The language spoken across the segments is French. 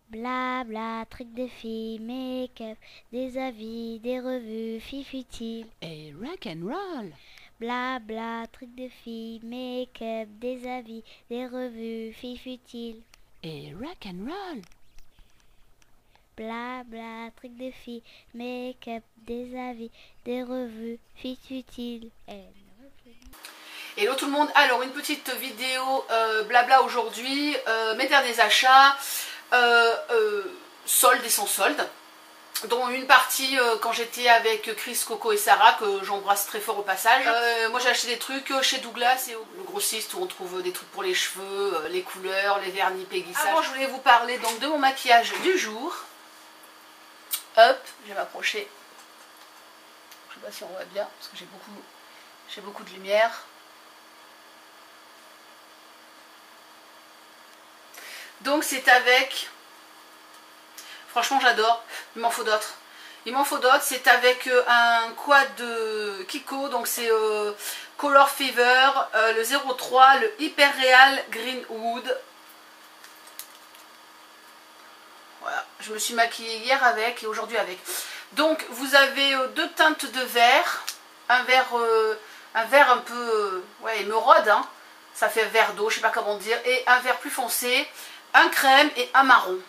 Blabla, trucs de filles, make-up, des avis, des revues, filles futiles. Et rock and roll. Blabla, trucs de filles, make-up, des avis, des revues, filles futiles. Et rock and roll. Blabla, trucs de filles, make-up, des avis, des revues, filles futiles. Hello tout le monde, alors une petite vidéo blabla aujourd'hui, mes derniers achats, soldes et sans soldes, dont une partie quand j'étais avec Chris, Coco et Sarah, que j'embrasse très fort au passage. Moi j'ai acheté des trucs chez Douglas et le grossiste où on trouve des trucs pour les cheveux, les couleurs, les vernis, Peggy. Avant je voulais vous parler donc de mon maquillage du jour. Hop, je vais m'approcher. Je sais pas si on voit bien parce que j'ai beaucoup de lumière. Donc c'est avec, franchement j'adore, il m'en faut d'autres. C'est avec un quad de Kiko, donc c'est Color Fever, le 03, le Hyper Real Greenwood. Voilà, je me suis maquillée hier avec et aujourd'hui avec. Donc vous avez deux teintes de vert, un vert un peu ouais, émeraude, hein. Ça fait vert d'eau, je sais pas comment dire, et un vert plus foncé, un crème et un marron.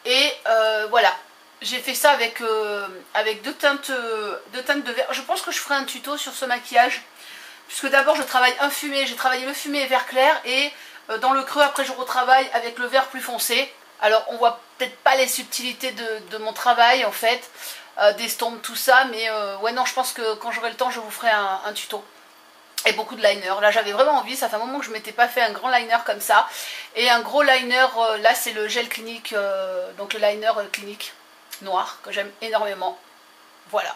Et voilà, j'ai fait ça avec deux teintes de vert. Je pense que je ferai un tuto sur ce maquillage, puisque d'abord je travaille un fumé, j'ai travaillé le fumé et vert clair, et dans le creux après je retravaille avec le vert plus foncé. Alors on voit peut-être pas les subtilités de mon travail en fait, d'estompe tout ça, mais ouais non, je pense que quand j'aurai le temps je vous ferai un tuto. Et beaucoup de liner. Là j'avais vraiment envie, ça fait un moment que je m'étais pas fait un grand liner comme ça. Et un gros liner, là c'est le gel clinique, donc le liner clinique noir que j'aime énormément. Voilà.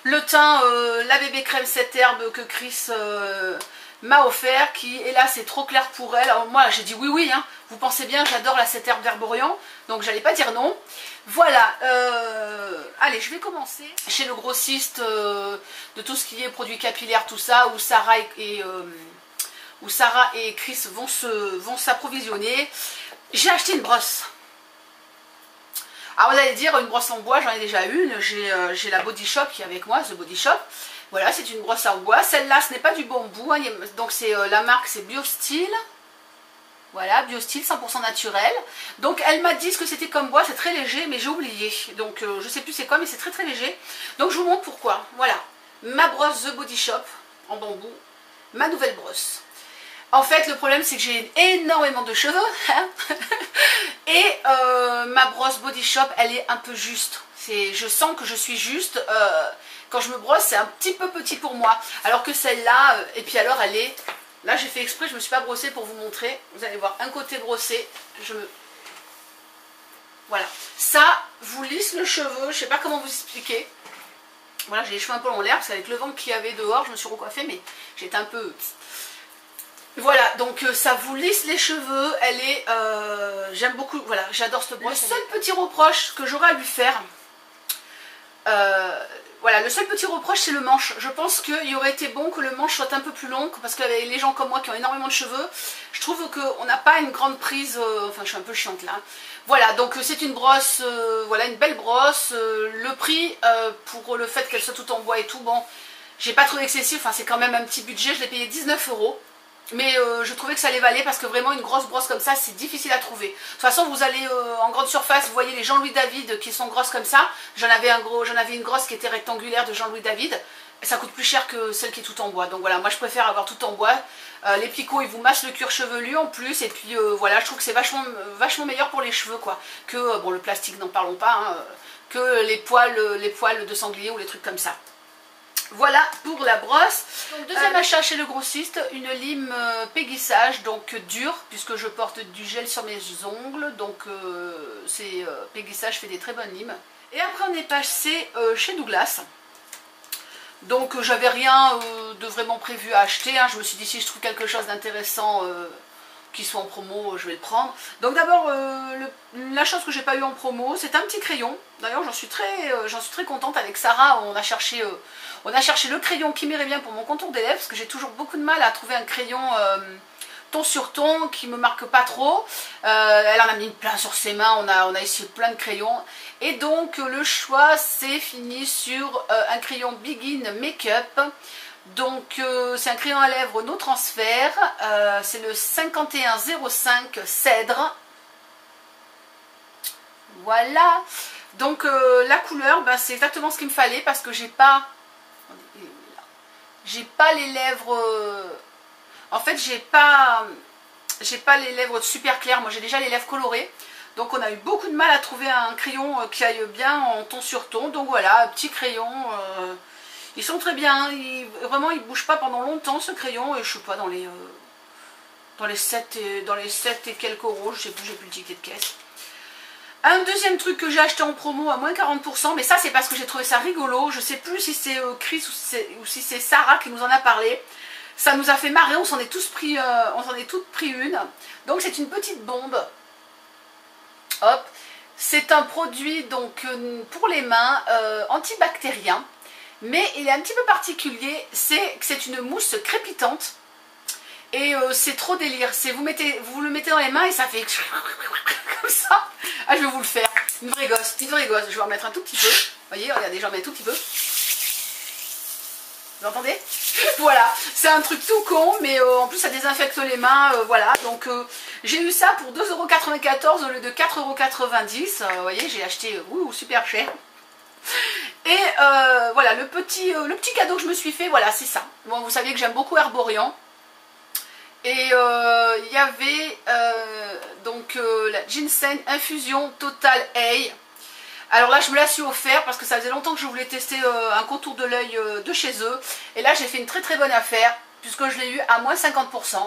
Le teint, la bébé crème 7 herbes que Chris m'a offert, qui est là, c'est trop clair pour elle. Alors moi j'ai dit oui oui, hein. Vous pensez bien, j'adore la 7 herbes d'Herborian, donc j'allais pas dire non. Voilà, allez je vais commencer chez le grossiste de tout ce qui est produits capillaires, tout ça, où Sarah et Chris vont s'approvisionner. J'ai acheté une brosse. Alors vous allez dire, une brosse en bois, j'en ai déjà une, j'ai la Body Shop qui est avec moi, The Body Shop. Voilà, c'est une brosse en bois. Celle-là, ce n'est pas du bambou, hein, donc c'est la marque, c'est BioStyle. Voilà, BioStyle 100% naturel. Donc elle m'a dit ce que c'était comme bois, c'est très léger, mais j'ai oublié. Donc je sais plus c'est quoi, mais c'est très très léger. Donc je vous montre pourquoi. Voilà, ma brosse The Body Shop en bambou, ma nouvelle brosse. En fait, le problème c'est que j'ai énormément de cheveux. Hein. Et ma brosse Body Shop, elle est un peu juste. Je sens que je suis juste. Quand je me brosse, c'est un petit peu petit pour moi. Alors que celle-là, et puis alors elle est... Là j'ai fait exprès, je ne me suis pas brossée pour vous montrer. Vous allez voir, un côté brossé, voilà. Ça vous lisse le cheveu, je ne sais pas comment vous expliquer. Voilà, j'ai les cheveux un peu en l'air, parce qu'avec le vent qu'il y avait dehors, je me suis recoiffée, mais j'étais un peu... Voilà, donc ça vous lisse les cheveux, elle est... j'aime beaucoup, voilà, j'adore cette brosse. Le seul petit reproche que j'aurais à lui faire... voilà, le seul petit reproche c'est le manche. Je pense qu'il aurait été bon que le manche soit un peu plus long, parce que les gens comme moi qui ont énormément de cheveux, je trouve qu'on n'a pas une grande prise, enfin je suis un peu chiante là. Voilà, donc c'est une brosse, voilà, une belle brosse. Le prix, pour le fait qu'elle soit toute en bois et tout, bon, j'ai pas trouvé excessif, enfin c'est quand même un petit budget, je l'ai payé 19 €. Mais je trouvais que ça les valait parce que vraiment une grosse brosse comme ça c'est difficile à trouver. De toute façon vous allez en grande surface, vous voyez les Jean-Louis David qui sont grosses comme ça. J'en avais une grosse qui était rectangulaire de Jean-Louis David. Ça coûte plus cher que celle qui est toute en bois. Donc voilà, moi je préfère avoir tout en bois. Les picots ils vous massent le cuir chevelu en plus. Et puis voilà, je trouve que c'est vachement meilleur pour les cheveux quoi. Que, bon le plastique n'en parlons pas, hein, que les poils de sanglier ou les trucs comme ça. Voilà pour la brosse. Donc, deuxième achat chez le grossiste, une lime Peggy Sage, donc dure, puisque je porte du gel sur mes ongles. Donc Peggy Sage fait des très bonnes limes. Et après on est passé chez Douglas. Donc j'avais rien de vraiment prévu à acheter. Hein. Je me suis dit si je trouve quelque chose d'intéressant qui soit en promo, je vais le prendre. Donc d'abord, la chose que j'ai pas eu en promo, c'est un petit crayon. D'ailleurs, j'en suis très contente. Avec Sarah, on a cherché le crayon qui m'irait bien pour mon contour des lèvres, parce que j'ai toujours beaucoup de mal à trouver un crayon ton sur ton qui me marque pas trop. Elle en a mis plein sur ses mains, on a essayé plein de crayons. Et donc le choix s'est fini sur un crayon Begin Makeup. Donc c'est un crayon à lèvres no transfert, c'est le 5105 Cèdre. Voilà, donc la couleur, ben, c'est exactement ce qu'il me fallait parce que j'ai pas les lèvres, en fait j'ai pas les lèvres super claires, moi j'ai déjà les lèvres colorées. Donc on a eu beaucoup de mal à trouver un crayon qui aille bien en ton sur ton. Donc voilà, petit crayon, ils sont très bien, vraiment ils ne bougent pas pendant longtemps ce crayon. Et je sais pas, dans les 7 et quelques euros, je sais plus, j'ai plus le ticket de caisse. Un deuxième truc que j'ai acheté en promo à moins 40%, mais ça c'est parce que j'ai trouvé ça rigolo. Je sais plus si c'est Chris ou si c'est Sarah qui nous en a parlé. Ça nous a fait marrer, on s'en est toutes pris une. Donc c'est une petite bombe. Hop, c'est un produit donc pour les mains antibactérien, mais il est un petit peu particulier, c'est que c'est une mousse crépitante et c'est trop délire. Vous le mettez dans les mains et ça fait comme ça. Ah, je vais vous le faire, une vraie gosse. Je vais en mettre un tout petit peu. Vous voyez, regardez, j'en mets un tout petit peu. Vous entendez? Voilà, c'est un truc tout con, mais en plus ça désinfecte les mains, voilà. Donc j'ai eu ça pour 2,94 € au lieu de 4,90 €. Vous voyez, j'ai acheté super cher. Et voilà, le petit cadeau que je me suis fait, voilà, c'est ça. Bon, vous savez que j'aime beaucoup Herborian. Et il y avait donc la Ginseng Infusion Total A. Alors là je me la suis offert parce que ça faisait longtemps que je voulais tester un contour de l'œil de chez eux. Et là j'ai fait une très très bonne affaire puisque je l'ai eu à moins 50%.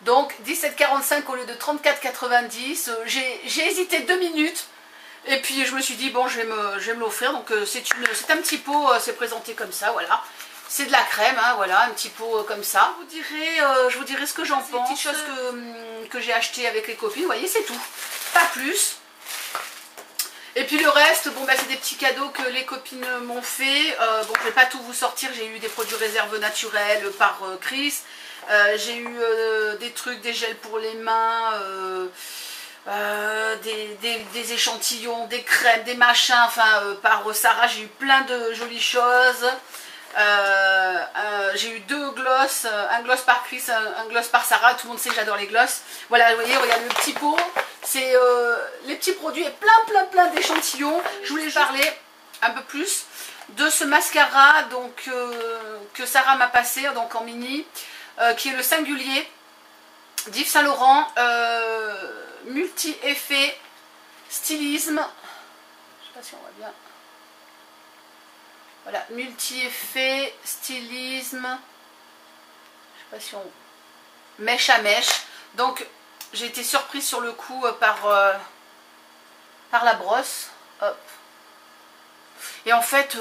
Donc 17,45 € au lieu de 34,90 €. J'ai hésité 2 minutes. Et puis je me suis dit bon je vais me l'offrir. Donc c'est un petit pot, c'est présenté comme ça, voilà. C'est de la crème, hein, voilà, un petit pot comme ça. Je vous dirai ce que j'en pense. Des petites choses que j'ai achetées avec les copines, vous voyez, c'est tout. Pas plus. Et puis le reste, bon bah c'est des petits cadeaux que les copines m'ont fait. Bon, je vais pas tout vous sortir, j'ai eu des produits réserve naturels par Chris. J'ai eu des trucs, des gels pour les mains, des échantillons, des crèmes, des machins, enfin par Sarah, j'ai eu plein de jolies choses. J'ai eu 2 gloss, un gloss par Chris, un gloss par Sarah. Tout le monde sait que j'adore les gloss. Voilà, vous voyez, regardez le petit pot. C'est les petits produits et plein d'échantillons. Je voulais parler un peu plus de ce mascara donc, que Sarah m'a passé donc en mini, qui est le Singulier d'Yves Saint Laurent, multi-effet stylisme. Je sais pas si on voit bien. Voilà, multi-effet, stylisme, je sais pas si on... mèche à mèche. Donc, j'ai été surprise sur le coup par la brosse. Hop. Et en fait,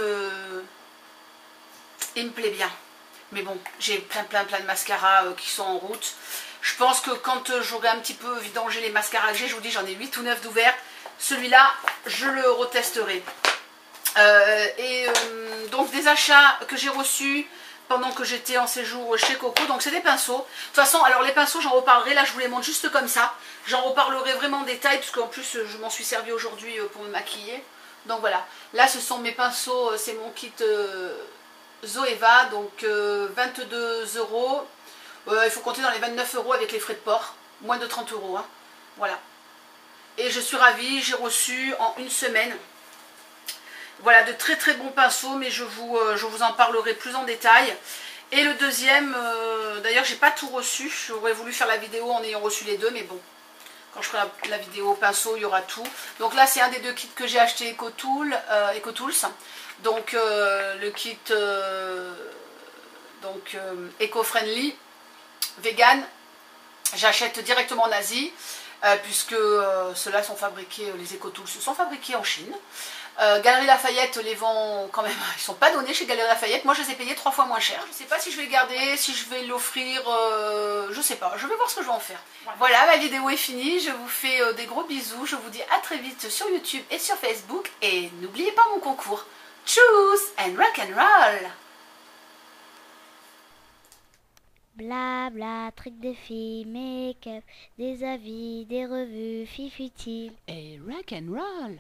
il me plaît bien. Mais bon, j'ai plein de mascaras qui sont en route. Je pense que quand j'aurai un petit peu vidangé les mascaras que j'ai, je vous dis, j'en ai 8 ou 9 d'ouverts. Celui-là, je le retesterai. Donc des achats que j'ai reçus pendant que j'étais en séjour chez Coco, donc c'est des pinceaux. De toute façon, alors les pinceaux j'en reparlerai, là je vous les montre juste comme ça. J'en reparlerai vraiment en détail, puisque en plus je m'en suis servi aujourd'hui pour me maquiller. Donc voilà, là ce sont mes pinceaux, c'est mon kit Zoeva, donc 22 €. Il faut compter dans les 29 € avec les frais de port, moins de 30 €, hein. Voilà. Et je suis ravie, j'ai reçu en une semaine. Voilà, de très bons pinceaux, mais je vous en parlerai plus en détail. Et le deuxième, d'ailleurs j'ai pas tout reçu, j'aurais voulu faire la vidéo en ayant reçu les deux, mais bon, quand je ferai la vidéo pinceau, il y aura tout. Donc là c'est un des 2 kits que j'ai acheté EcoTools, donc le kit Eco-Friendly, vegan, j'achète directement en Asie, puisque ceux-là sont fabriqués, les EcoTools sont fabriqués en Chine. Galeries Lafayette les vend quand même, ils sont pas donnés chez Galeries Lafayette. Moi je les ai payés 3 fois moins cher. Je sais pas si je vais le garder, si je vais l'offrir, je sais pas, je vais voir ce que je vais en faire. Voilà, ma vidéo est finie, je vous fais des gros bisous, je vous dis à très vite sur YouTube et sur Facebook. Et n'oubliez pas mon concours. Tchuss and rock and roll. Blabla, trucs de filles, make-up, des avis, des revues, fifutile. Et rock and roll.